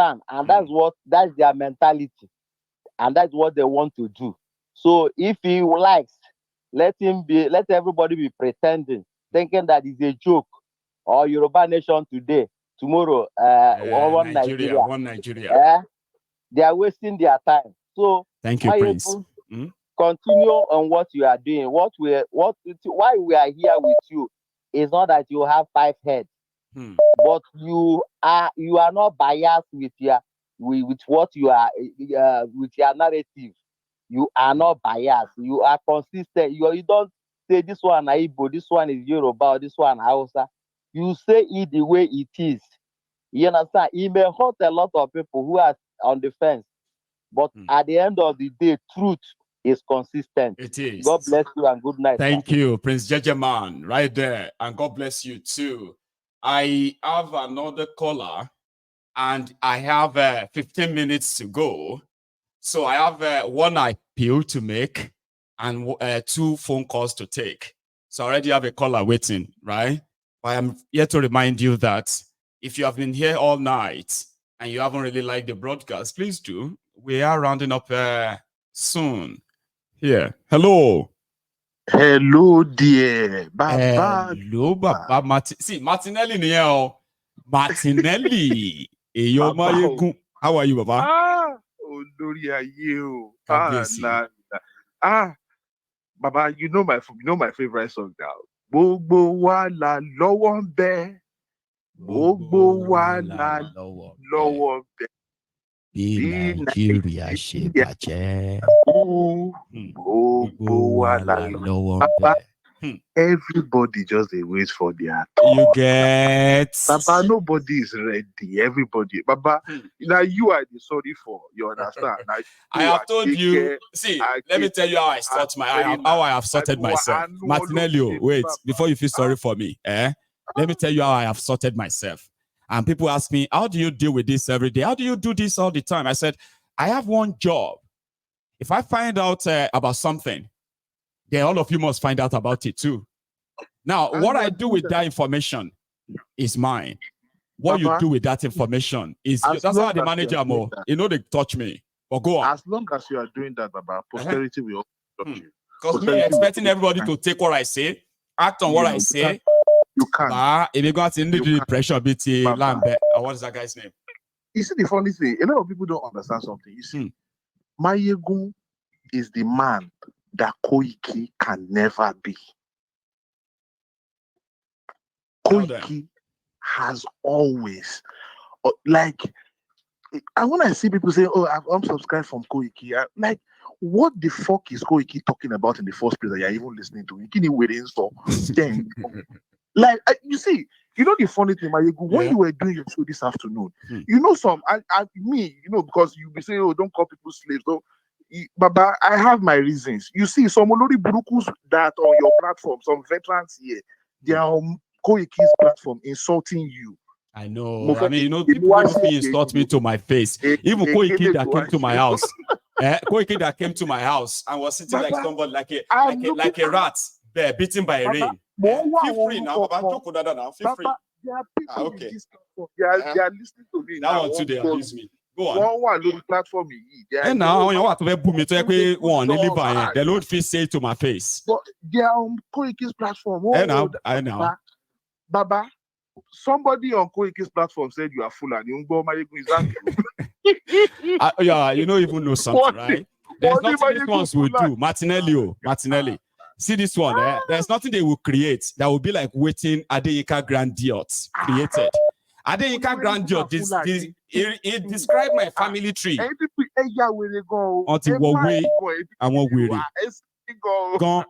And that's their mentality. And that's what they want to do. So if he likes, let everybody be pretending, thinking that it's a joke, or Yoruba nation today, tomorrow, one Nigeria. One Nigeria. They are wasting their time. So thank you, Prince. Continue on what you are doing. Why we are here with you is not that you have 5 heads, but you are not biased with what you are with your narrative. You are not biased. You are consistent. You don't say this one is Igbo, this one is Yoruba, or this one Hausa. You say it the way it is. You understand? It may hurt a lot of people who are on the fence, but at the end of the day, truth is consistent. It is. God bless you and good night. Thank you, Prince Jejeman, right there, and God bless you too. I have another caller, and I have 15 minutes to go. So I have one appeal to make and 2 phone calls to take. So I already have a caller waiting, right? But I'm here to remind you that if you have been here all night and you haven't really liked the broadcast, please do. We are rounding up soon. Here. Hello. Hello, dear. Baba. Hello, Baba. See, Martinelli Niel. Martinelli. How are you, Baba? You. Baba, you know my favorite song now. Gbogbo wa la lọ́wọ́ ń bẹ. Gbogbo wa la lọ́wọ́ ń bẹ. Bí Nàìjíríà ṣe bàjẹ́. Gbogbo wa la lọ́wọ́ ń bẹ. Everybody just waits for their turn. You get. Baba, nobody is ready. Everybody. Baba, now you are the sorry for. You understand? Now, I have told you. See, let me tell you how I have sorted myself. Martinelli, wait, before you feel sorry for me. Let me tell you how I have sorted myself. And people ask me, how do you deal with this every day? How do you do this all the time? I said, I have one job. If I find out about something, then all of you must find out about it too. Now, what I do with that information is mine. What Baba, you do with that information is that's how the manager more. You know, they touch me. But go on. As long as you are doing that, Baba, posterity will touch you. Because me expecting everybody to take what I say, act on what I say. You can't. If you got in the pressure, BT Lambert, what is that guy's name? You see, the funny thing, a lot of people don't understand something. You see, Mayegun is the man that Koiki can never be. Koiki has always, like, and when I see people say, oh, I'm subscribed from Koiki, I'm like, what the fuck is Koiki talking about in the first place that you're even listening to? You can't wait for then. Like, you see, you know the funny thing, Mayegu, when you were doing your show this afternoon, you know me, because you be saying, oh, don't call people slaves, don't. Baba, I have my reasons. You see, some Olori Burukus that on your platform, some veterans here, they are on Koiki's platform insulting you. I know. I mean, people insult me to my face. Even Koiki that came to my house, Koiki that came to my house and was sitting like somebody like a rat there, beaten by a rain. Feel free now, Baba. Feel free. There are people in this platform. They are listening to me. That one too, they abuse me. Go on. One little platform. And now, you want to boom me to one the Lord feel say to my face. But they are on Koiki's platform. I know. Baba, somebody on Koiki's platform said you are full and you go my yeah, you don't even know something, right? There's nothing these ones will do. Martinelli. See this one, there's nothing they will create that will be like waiting Adeyinka Grandiot created. Adeyinka Grandiot, it described my family tree. Until one way and one way. Gone.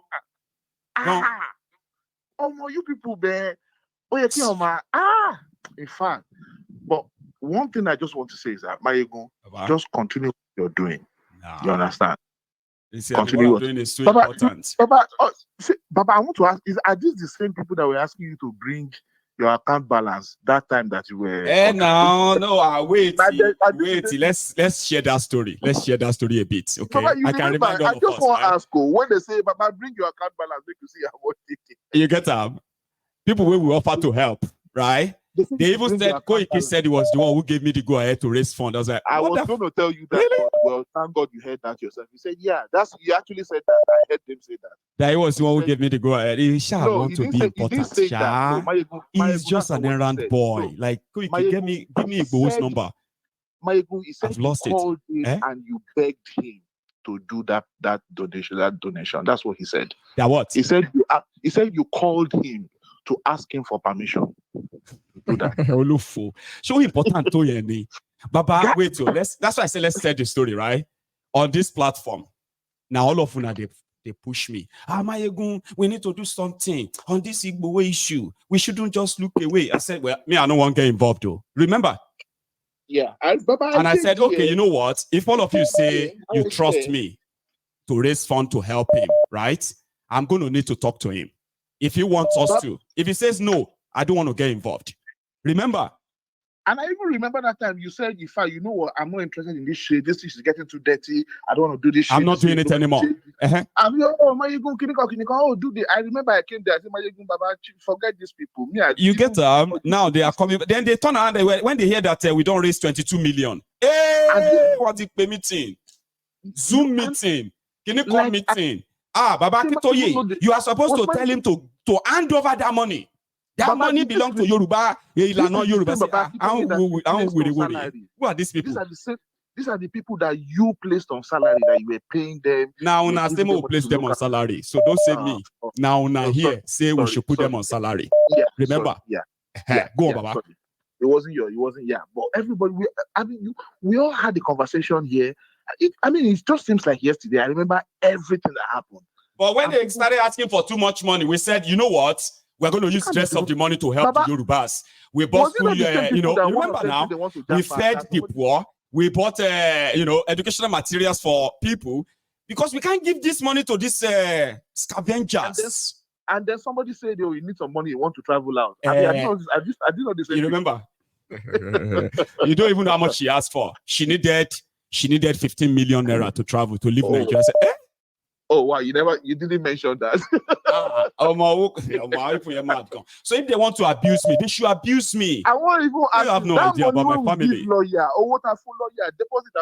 Oh, you people there. In fact, but one thing I just want to say is that Mayegun, just continue what you're doing. Nah. You understand? Continue what you're doing is so important. Baba, I want to ask: are these the same people that were asking you to bring your account balance that time that you were? Wait. Let's share that story. Let's share that story a bit, okay? Baba, I can remind all of us. I just want to ask you when they say, "Baba, bring your account balance," make you see how much it is. You get them. People will offer to help, right? They even said, Koiki said he was the one who gave me the go-ahead to raise fund. I was like, I was going to tell you that, really? But, well, thank God you heard that yourself. He said, yeah, you actually said that. I heard him say that. That he was the one who gave me the go-ahead. He shall want to be important. He didn't say that. No, he's just an errand boy. No, like, Koiki, give me Igbo's number. He said you called him and you begged him to do that donation. That's what he said. That what? He said you called him to ask him for permission to do that. Show important to you, Baba. Wait, that's why I said let's tell the story, right? On this platform. Now all of them they push me. Mayegun, we need to do something on this Igbo issue. We shouldn't just look away. I said, well, me, I don't want to get involved though. Remember? Yeah. I said, okay, you know what? If all of you say you trust me to raise fund to help him, right? I'm going to need to talk to him. If he wants us to. If he says no, I don't want to get involved. Remember? And I even remember that time you said, you know what, I'm not interested in this shit. This is getting too dirty. I don't want to do this shit. I'm not doing it anymore. I'm like, oh, Mayegun, do the. I remember I came there. I said, Mayegun, Baba, forget these people. You get now they are coming. Then they turn around. When they hear that we don't raise 22 million. Hey, what's it meeting? Zoom meeting. Can you call meeting? Baba Kitoye, you are supposed to tell him to hand over that money. That money belongs to Yoruba. Yoruba. Who are these people? These are the people that you placed on salary, that you were paying them. Now, who placed them on salary. So don't say me. Now, here, say we should put them on salary. Yeah. Remember? Go on, Baba. Sorry. It wasn't, but everybody, we all had the conversation here. It just seems like yesterday. I remember everything that happened. But when they started asking for too much money, we said, you know what? We're going to use the rest of the money to help the Yorubas. We bought school, remember now, we fed the poor. We bought, educational materials for people because we can't give this money to these scavengers. And then somebody said, you need some money, you want to travel out. I didn't know this. You remember? You don't even know how much she asked for. She needed 15 million naira to travel, to leave Nigeria. I said, oh wow, you didn't mention that. So if they want to abuse me, they should abuse me. I won't even ask. You have no idea about my family. Lawyer, or what a full lawyer, deposit.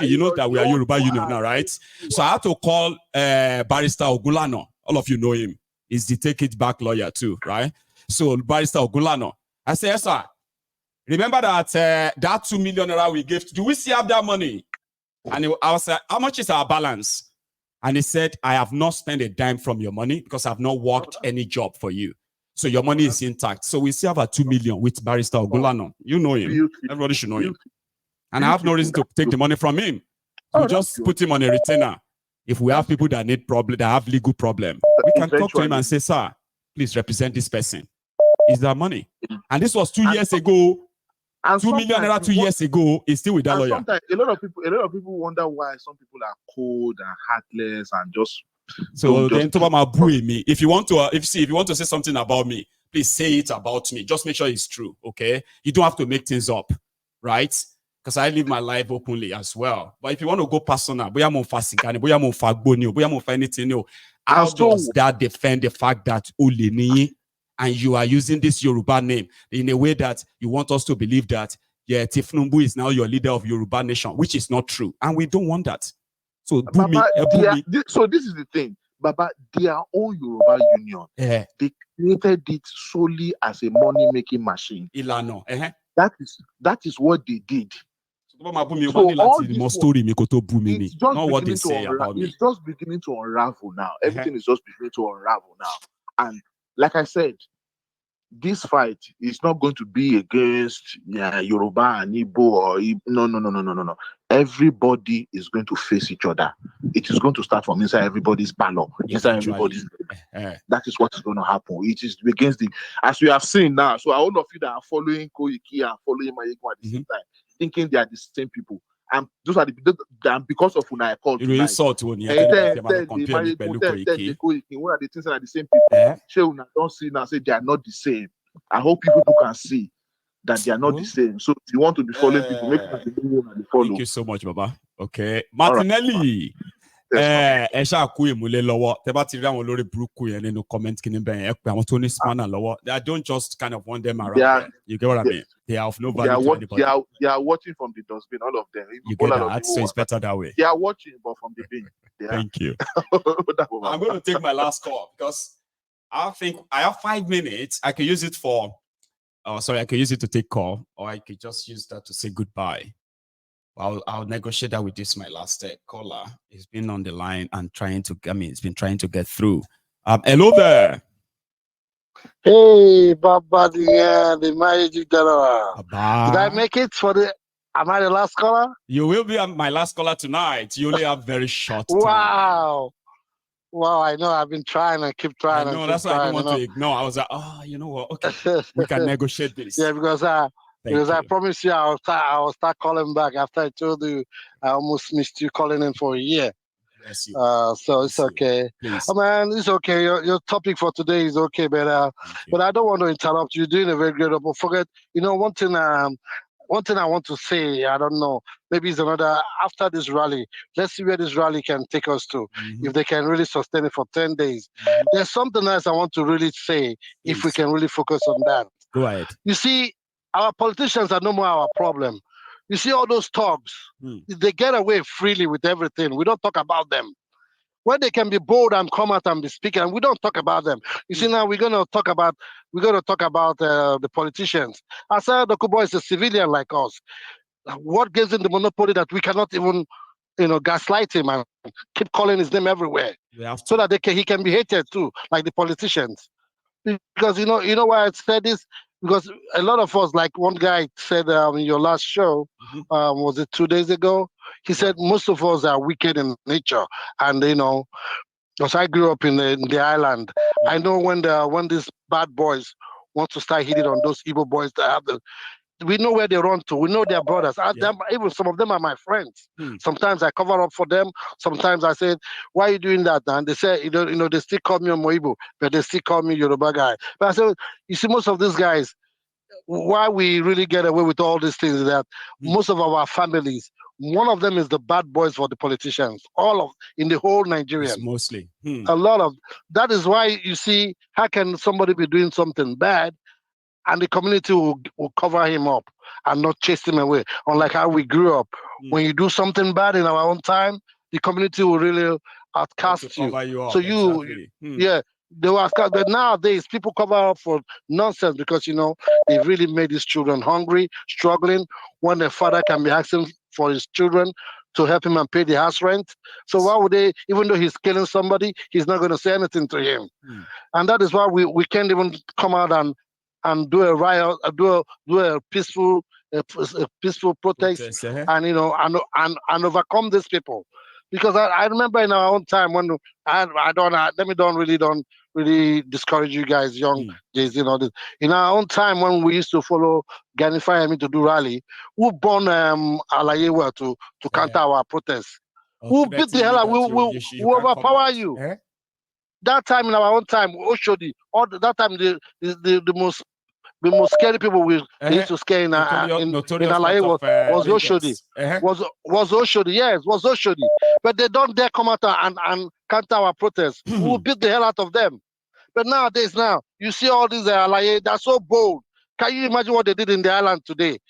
You know that we are Yoruba Union now, right? So I had to call Barrister Ogulano. All of you know him. He's the Take It Back lawyer too, right? So Barrister Ogulano, I said, yes, sir. Remember that that 2 million naira we gave? Do we still have that money? And I was like, how much is our balance? And he said, I have not spent a dime from your money because I've not worked any job for you. So your money is intact. So we still have a 2 million with Barrister Ogulano. You know him. Everybody should know him. And I have no reason to take the money from him. We just put him on a retainer. If we have people that need problem, that have legal problem, we can talk to him and say, sir, please represent this person. Is that money? And this was 2 years ago. And 2 million naira 2 years ago is still with that lawyer. Sometimes a lot of people wonder why some people are cold and heartless and just. So then, if you want to say something about me, please say it about me. Just make sure it's true, okay? You don't have to make things up, right? Because I live my life openly as well. But if you want to go personal, how does that defend the fact that and you are using this Yoruba name in a way that you want us to believe that, yeah, Tifnumbu is now your leader of Yoruba nation, which is not true. And we don't want that. So, so this is the thing. Baba, their own Yoruba union, they created it solely as a money-making machine. Ilano. That is what they did. So all this it's not what they say about me. It's just beginning to unravel now. Everything is just beginning to unravel now. And like I said, this fight is not going to be against Yoruba and Igbo or no. Everybody is going to face each other. It is going to start from inside everybody's parlor, inside everybody's. That is what is going to happen. It is against as we have seen now. So all of you that are following Koiki and following Mayegun at the same time, thinking they are the same people. And those are because of when I called you insult when you compare me Koiki. What are the things that are the same people? Don't see now, say they are not the same. I hope people can see that they are not the same. So if you want to be following people, make sure you follow. Thank you so much, Baba. Okay. Martinelli. I don't just kind of want them around there. You get what I mean? They are of no value to anybody. They are watching from the dustbin, all of them. You get that? So it's better that way. They are watching, but from the bin. Thank you. I'm going to take my last call because I think I have 5 minutes. I can use it for, I can use it to take call, or I could just use that to say goodbye. I'll negotiate that with this, my last caller. He's been on the line and he's been trying to get through. Hello there. Hey, Baba, the Magic General. Did I make it am I the last caller? You will be my last caller tonight. You only have very short time. Wow, I know. I've been trying and keep trying. I know, that's why I didn't want to ignore. I was like, you know what? Okay, we can negotiate this. Yeah, because I promised you I'll start calling back after I told you I almost missed you calling in for a year. Bless you. So it's okay. Man, it's okay. Your topic for today is okay, but I don't want to interrupt you. You're doing a very good job. But forget, one thing I want to say, I don't know, maybe it's another, after this rally, let's see where this rally can take us to, if they can really sustain it for 10 days. There's something else I want to really say, if we can really focus on that. Go ahead. You see, our politicians are no more our problem. You see all those thugs, they get away freely with everything. We don't talk about them. When they can be bold and come out and be speaking, and we don't talk about them. You see, now we're gonna talk about the politicians. Asad Dokubo is a civilian like us. What gives him the monopoly that we cannot even, gaslight him and keep calling his name everywhere, so that he can be hated too, like the politicians? Because you know why I said this? Because a lot of us, like one guy said in your last show, was it 2 days ago? He said most of us are wicked in nature, and because I grew up in the island, I know when these bad boys want to start hitting on those evil boys that have we know where they run to. We know their brothers. Even some of them are my friends. Sometimes I cover up for them. Sometimes I say, "Why are you doing that?" And they say, they still call me Moibo, but they still call me Yoruba guy. But I say, you see, most of these guys, why we really get away with all these things is that most of our families, one of them is the bad boys for the politicians. In the whole Nigerian. It's mostly. A lot of that is why you see, how can somebody be doing something bad and the community will cover him up and not chase him away? Unlike how we grew up. When you do something bad in our own time, the community will really outcast you. So they will outcast. But nowadays, people cover up for nonsense because, they really made these children hungry, struggling, when their father can be asking for his children to help him and pay the house rent. So why would they, even though he's killing somebody, he's not going to say anything to him? And that is why we can't even come out and do a riot, do a peaceful protest, and and overcome these people. Because I remember in our own time when don't really discourage you guys, young Jay-Z and all this. In our own time when we used to follow Gani Fayemi to do rally, who born Alayewa to counter our protests? Who beat the hell out? We overpower you. That time in our own time, Oshodi, that time the most scary people we used to scare in Alaye was Oshodi. Was Oshodi, yes, was Oshodi. But they don't dare come out and counter our protests. We will beat the hell out of them. But nowadays, you see all these Alaye, they're so bold. Can you imagine what they did in the island today?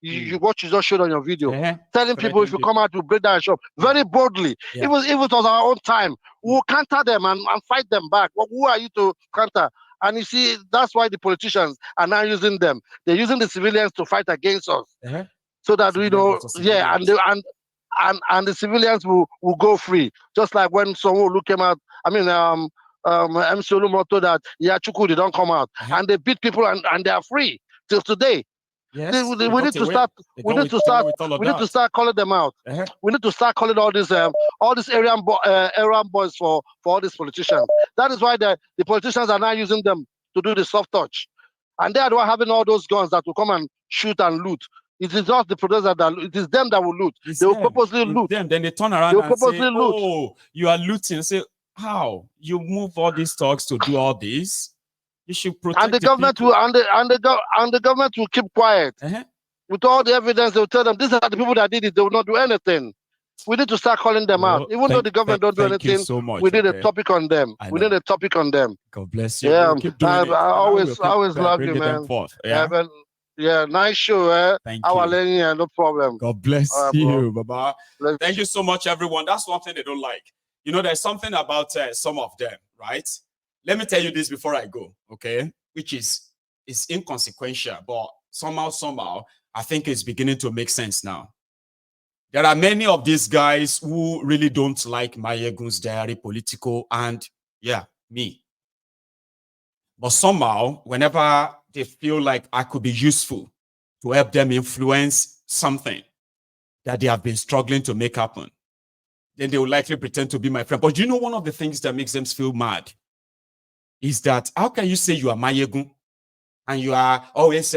You watch, you just showed on your video, telling people if you come out to break down a shop very boldly. If it was our own time, we'll counter them and fight them back. Well, who are you to counter? And you see, that's why the politicians are now using them. They're using the civilians to fight against us, so that and the civilians will go free. Just like when Sonwo came out. MC Olumoto that Chukwu, they don't come out, and they beat people and they are free till today. Yes, we need to start. We need to start calling them out. We need to start calling all these Aryan boys for all these politicians. That is why the politicians are now using them to do the soft touch, and they are the one having all those guns that will come and shoot and loot. It is not the producers that it is them that will loot. They will purposely loot. Then they turn around and say, "Oh, you are looting." Say, how you move all these thugs to do all this? You should protect and the government people. The government will keep quiet. With all the evidence, they will tell them these are the people that did it. They will not do anything. We need to start calling them out. Even though the government don't do anything, so much, we did a topic on them. We did a topic on them. God bless you. Yeah, we'll keep doing it. I always love you, man. Yeah, nice show. Thank you. No problem. God bless you, Baba. Thank you so much, everyone. That's one thing they don't like. You know, there's something about some of them, right? Let me tell you this before I go, okay? Which is inconsequential, but somehow, I think it's beginning to make sense now. There are many of these guys who really don't like Mayegun's diary, political, and me. But somehow, whenever they feel like I could be useful to help them influence something that they have been struggling to make happen, then they will likely pretend to be my friend. But you know, one of the things that makes them feel mad is that how can you say you are Mayegun and you are always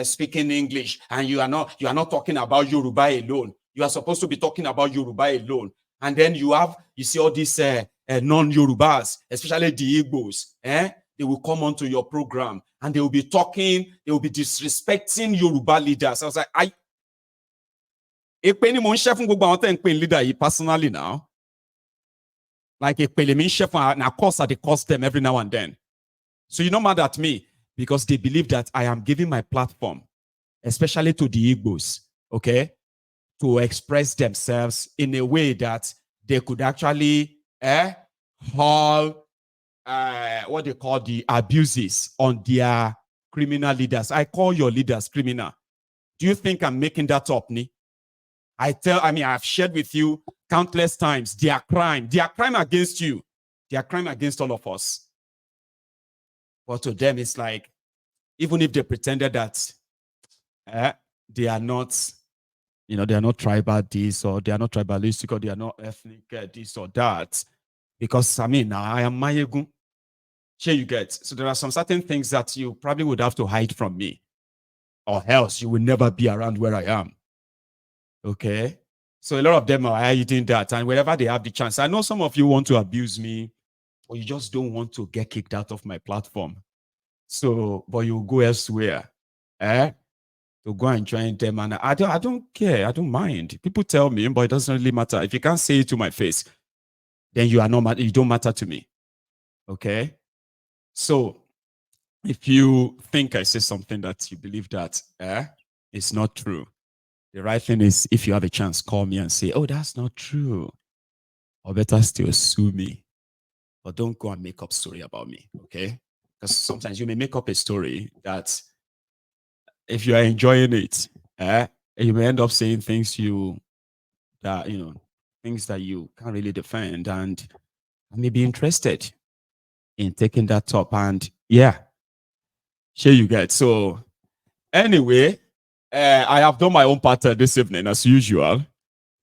speaking English and you are not talking about Yoruba alone? You are supposed to be talking about Yoruba alone. And then you see all these non-Yorubas, especially the Igbos, they will come onto your program and they will be talking, they will be disrespecting Yoruba leaders. I was like, leader personally now. Like and of course I curse them every now and then. So you're not mad at me because they believe that I am giving my platform, especially to the Igbos, okay, to express themselves in a way that they could actually haul what they call the abuses on their criminal leaders. I call your leaders criminal. Do you think I'm making that up, Ni? I've shared with you countless times their crime against you, their crime against all of us. But to them, it's like, even if they pretended that they are not, they are not tribal this, or they are not tribalistic, or they are not ethnic this or that, because I am Mayegun. Here you get. So there are some certain things that you probably would have to hide from me, or else you will never be around where I am. Okay? So a lot of them are hiding that, and whenever they have the chance, I know some of you want to abuse me, or you just don't want to get kicked out of my platform. So, but you go elsewhere, to go and join them, and I don't care, I don't mind. People tell me, but it doesn't really matter. If you can't say it to my face, then you don't matter to me. Okay? So, if you think I say something that you believe that it's not true, the right thing is, if you have a chance, call me and say, oh, that's not true. Or better still, sue me. But don't go and make up a story about me, okay? Because sometimes you may make up a story that if you are enjoying it, you may end up saying things that you can't really defend, and I may be interested in taking that up. And here you get. So anyway, I have done my own part this evening as usual,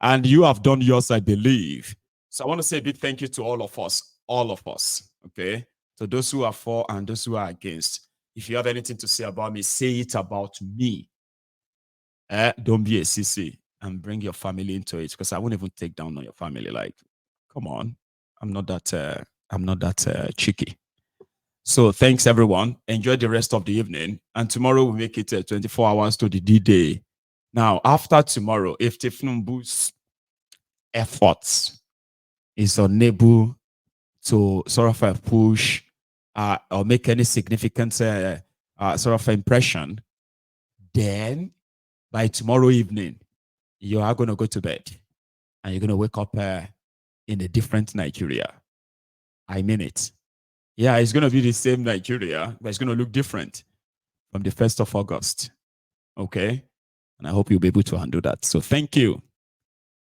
and you have done yours, I believe. So I want to say a big thank you to all of us, okay? So those who are for and those who are against. If you have anything to say about me, say it about me. Don't be a sissy and bring your family into it, because I won't even take down on your family. Like, come on, I'm not that cheeky. So thanks everyone. Enjoy the rest of the evening, and tomorrow we'll make it 24 hours to the D-Day. Now, after tomorrow, if Tifnumbu's efforts is unable to sort of push or make any significant sort of impression, then by tomorrow evening, you are going to go to bed and you're going to wake up in a different Nigeria. I mean it. Yeah, it's going to be the same Nigeria, but it's going to look different from the 1st of August. Okay? And I hope you'll be able to handle that. So thank you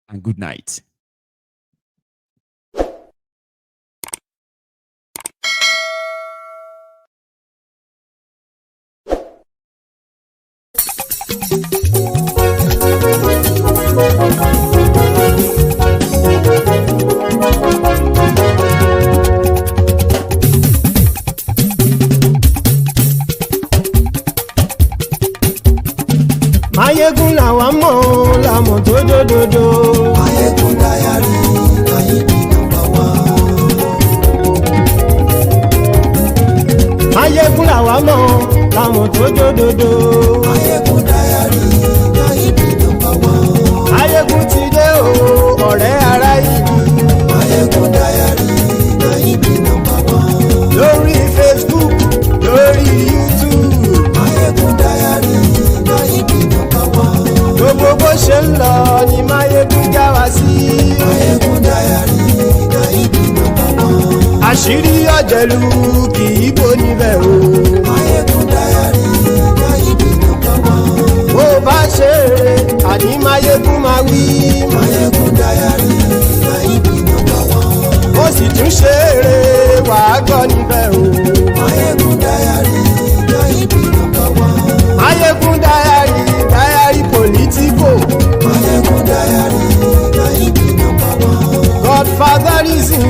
and good night. Mayegun làwa mọ̀ làmọ̀ tó dòdòdò. Mayegun diary Ayébi number one. Mayegun làwa mọ̀ làmọ̀ tó dòdòdò. Mayegun diary Ayébi number one. Mayegun ti dé o ọ̀rẹ́. ń lọ ni Máyégún já wa sí. Máyégún Diary na ibi nọ́mbà 1. àṣírí ọ̀jẹ̀lú kì í bò níbẹ̀ o. Máyégún Diary na ibi nọ́mbà 1. bó bá ṣe eré àní Máyégún máa wí. Máyégún Diary na ibi nọ́mbà 1. ó sì tún ṣe eré wàá gbọ́ níbẹ̀ o. Máyégún Diary na ibi nọ́mbà 1. Máyégún Diary politico. Máyégún Diary na ibi nọ́mbà 1. Godfatherism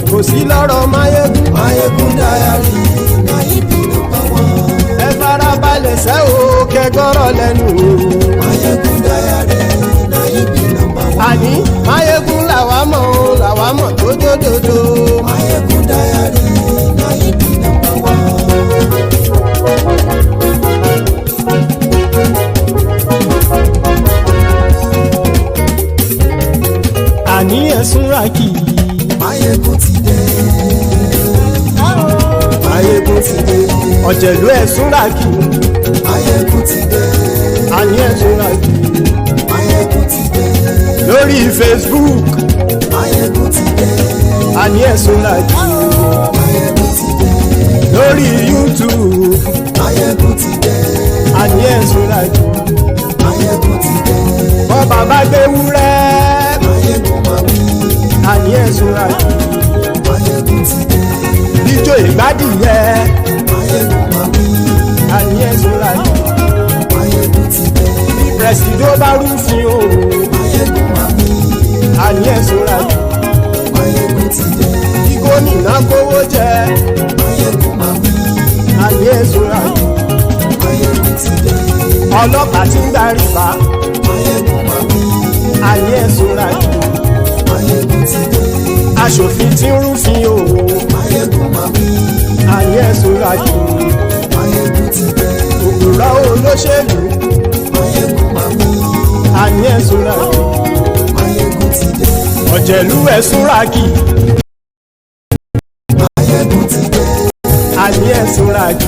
kò sí lọ́rọ̀ Máyégún. Máyégún Diary na ibi nọ́mbà 1. ẹ farabalẹ̀ sẹ́ o kẹgọ́rọ̀ lẹ́nu o. Máyégún Diary na ibi nọ́mbà 1. àní Máyégún làwa mọ̀ tó dódòdó. Máyégún Diary na ibi nọ́mbà 1. àní ẹ̀sùn ràkì. Máyégún ti dé. Máyégún ti dé. ọ̀jẹ̀lú ẹ̀sùn ràkì. Máyégún ti dé. àní ẹ̀sùn ràkì. Máyégún ti dé. lórí Facebook. Máyégún ti dé. àní ẹ̀sùn ràkì. Máyégún ti dé. lórí YouTube. Máyégún ti dé. àní ẹ̀sùn ràkì. Máyégún ti dé. bọ́ bàbá gbé wúrẹ́. Máyégún máa wí. àní ẹ̀sùn ràkì. Máyégún ti dé. ijó ìgbádìyẹ. Máyégún máa wí. àní ẹ̀sùn ràkì. Máyégún ti dé. pẹ̀sìdó bá rúfin o. Máyégún máa wí. àní ẹ̀sùn ràkì. Máyégún ti dé. kí gómìnà kówó jẹ. Máyégún máa wí. àní ẹ̀sùn ràkì. Máyégún ti dé. ọlọ́pàá tí ń darí bá. Máyégún máa wí. àní ẹ̀sùn ràkì. Máyégún ti dé. aṣòfin tí ń rúfin o. Máyégún máa wí. àní ẹ̀sùn ràkì. Máyégún ti dé. òpùrọ́ olóṣèlú. Máyégún máa wí. àní ẹ̀sùn ràkì. Máyégún ti dé. ọ̀jẹ̀lú ẹ̀sùn ràkì. Máyégún ti dé. àní ẹ̀sùn ràkì.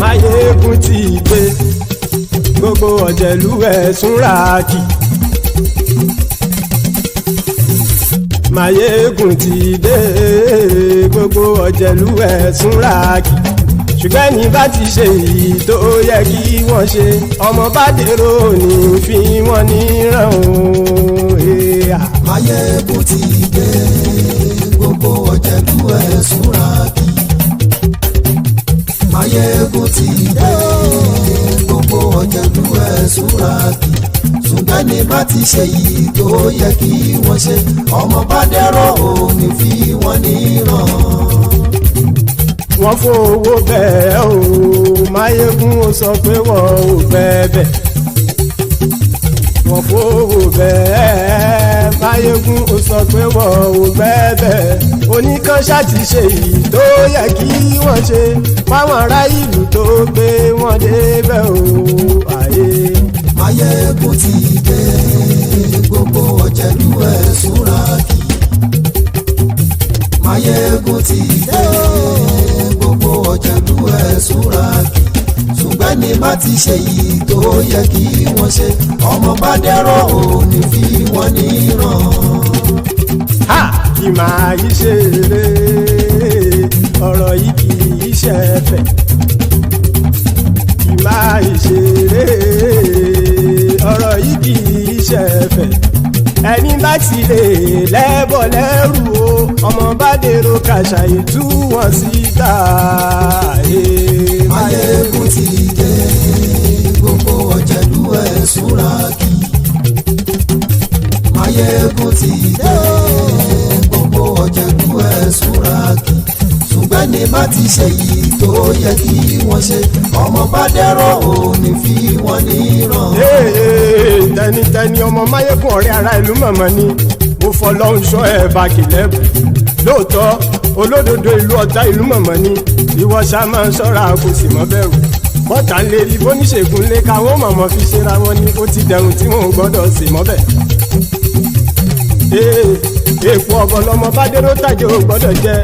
Máyégún ti dé. gbogbo ọ̀jẹ̀lú ẹ̀sùn ràkì. Máyégún ti dé. gbogbo ọ̀jẹ̀lú ẹ̀sùn ràkì. ṣùgbọ́n ní bá ti ṣe èyí tó yẹ kí wọ́n ṣe ọmọ bá dèrò ní fi wọ́n níran o. Máyégún ti dé. Gbogbo ọ̀jẹ̀lú ẹ̀sùn ràkì. Máyégún ti dé. Gbogbo ọ̀jẹ̀lú ẹ̀sùn ràkì. ṣùgbọ́n ní bá ti ṣe yìí tó yẹ kí wọ́n ṣe ọmọ bá dẹ́rọ̀ ò ní fi wọ́n níran. wọ́n fowó bẹ́ẹ̀ o Máyégún ó sọ pé wọ́n ò bẹ́ẹ̀ wọ́n fowó bẹ́ẹ̀ Máyégún ó sọ pé wọ́n ò bẹ́ẹ̀ oníkanṣá ti ṣe èyí tó yẹ kí wọ́n ṣe fáwọn ará ìlú tó gbé wọn débẹ̀ o àyè. Máyégún ti dé gbogbo ọ̀jẹ̀lú ẹ̀sùn ràkì. Máyégún ti dé gbogbo ọ̀jẹ̀lú ẹ̀sùn ràkì. ṣùgbọ́n ní bá ti ṣe yìí tó yẹ kí wọ́n ṣe ọmọ bá dẹ́rọ̀ ò ní fi wọ́n níran. kì máa yí ṣe eré ọ̀rọ̀ yìí kì í ṣe ẹ̀fẹ̀ kì máa yí ṣe eré ọ̀rọ̀ yìí kì í ṣe ẹ̀fẹ̀ ẹni bá ti lè lẹ́bọ̀ lẹ́rù o ọmọ bá dèrò kàṣàyè tú wọn síta. Máyégún ti dé gbogbo ọ̀jẹ̀lú ẹ̀sùn ràkì. Máyégún ti dé gbogbo ọ̀jẹ̀lú ẹ̀sùn ràkì. ṣùgbọ́n ní bá ti ṣe yìí tó yẹ kí wọ́n ṣe ọmọ bá dẹ́rọ̀ ò ní fi wọ́n níran. tẹnitẹni ọmọ Máyégún ọ̀rẹ́ ara ìlú mọ̀mọ́ ni mo fọlọ́hún ṣọ́ ẹ̀ bá kìlẹ́bù lóòótọ́ olódodo ìlú ọ̀tá ìlú mọ̀mọ́ ni ìwọ ṣá máa ń ṣọ́ra kò sì mọ́ bẹ̀rù bọ́tà ń lè rí bóníṣègùn lé káwọn mọ̀mọ́ fi ṣera wọn ni ó ti dẹrùn tí wọn ò gbọ́dọ̀ sì mọ́ bẹ̀. èèpo ọ̀bọ̀ lọmọ bá dérò tàjẹ́ ò gbọ́dọ̀ jẹ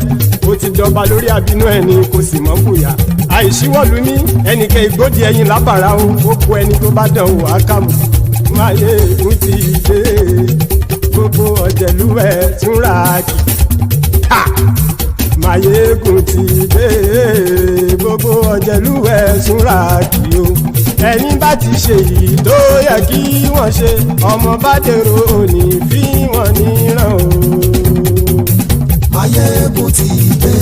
ó ti jọba lórí àbínú ẹni kò sì mọ́ bóyá àìsíwọ́lu ní ẹnìkẹ́ ìgbódi ẹyin lábàrá o ó kó ẹni tó bá dán wò á kàmù Máyégún ti dé gbogbo ọ̀jẹ̀lúwẹ̀ túnra kì Máyégún ti dé gbogbo ọ̀jẹ̀lúwẹ̀ túnra kì o ẹ̀yin bá ti ṣe yìí tó yẹ kí wọ́n ṣe ọmọ bá dèrò òní fi wọ́n níran o. Máyégún ti dé.